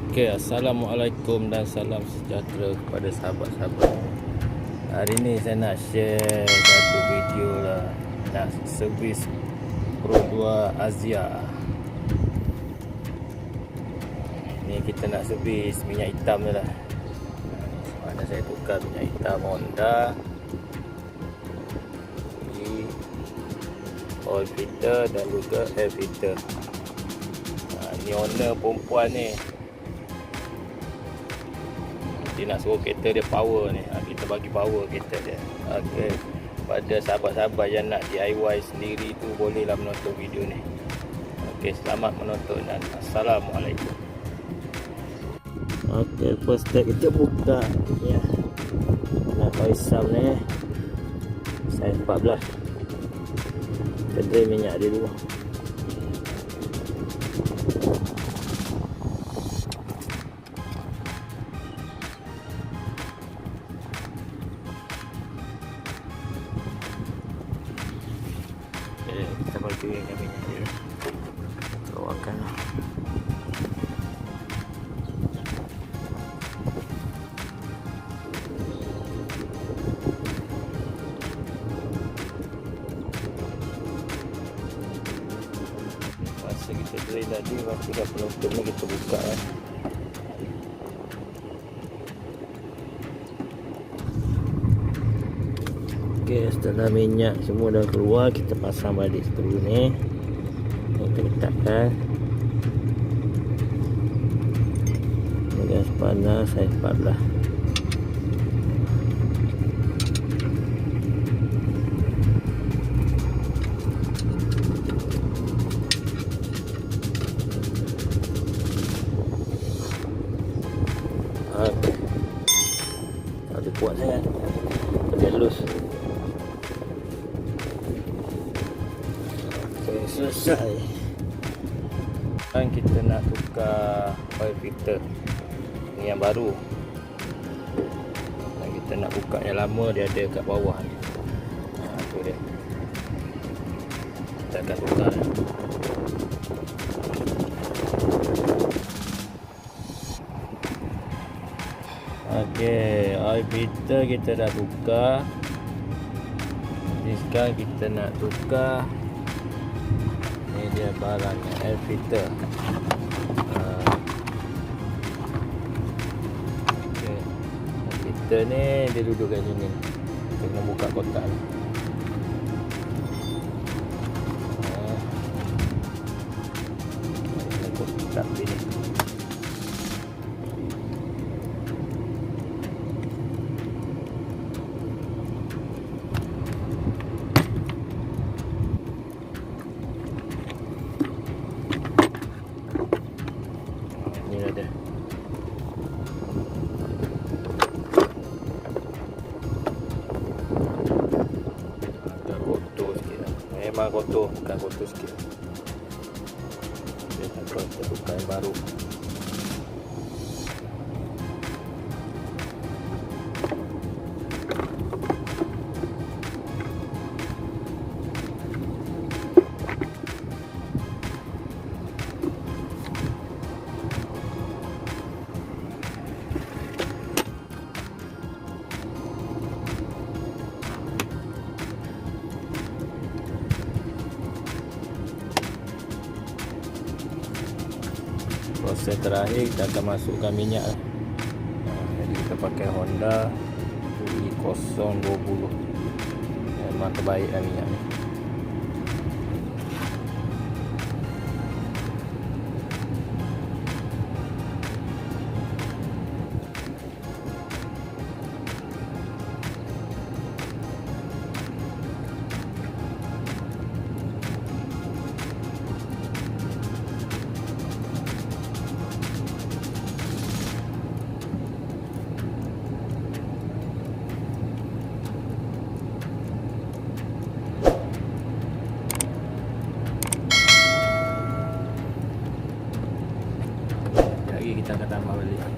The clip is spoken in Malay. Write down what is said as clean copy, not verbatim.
Okey, assalamualaikum dan salam sejahtera kepada sahabat-sahabat. Hari ni saya nak share satu video lah, nak servis perodua axia. Ni kita nak servis minyak hitam ni lah. Mana saya tukar minyak hitam Honda, oil filter dan juga air filter. Ni owner perempuan ni, dia nak suruh kereta dia power ni. Kita bagi power kereta dia. Okey, pada sahabat-sahabat yang nak DIY sendiri tu, bolehlah menonton video ni. Okey, selamat menonton dan assalamualaikum. Okey, first step kita buka ya. Nak paisam ni saiz 14. Kita drain minyak dia dulu. Kita bagi minyak dia, keluarkan lah. Masa kita drain tadi, waktu dah penutup ni kita buka kan. Okey, setelah minyak semua dah keluar, kita pasang balik skru ni. Kita letakkan. Gas panas saiz 14. Ada kuat sangat, dia loose. Selesai. Sekarang kita nak tukar oil filter ni yang baru. Dan kita nak buka yang lama, dia ada kat bawah ni. Tu dia. Kita akan tukar. Okey, oil filter kita dah tukar. Jadi sekarang kita nak tukar dia barang air filter. Okay. Air filter ni dia duduk kat sini. Kita kena buka kotak ni. Kotak ni. Ada. Agak kotor sikit lah. Memang kotor, bukan kotor sikit. Dia tak tahu kita tukar yang baru. Proses terakhir kita akan masukkan minyak lah. Jadi kita pakai Honda V020. Memang terbaik lah minyak ni. Kita akan tambah balik.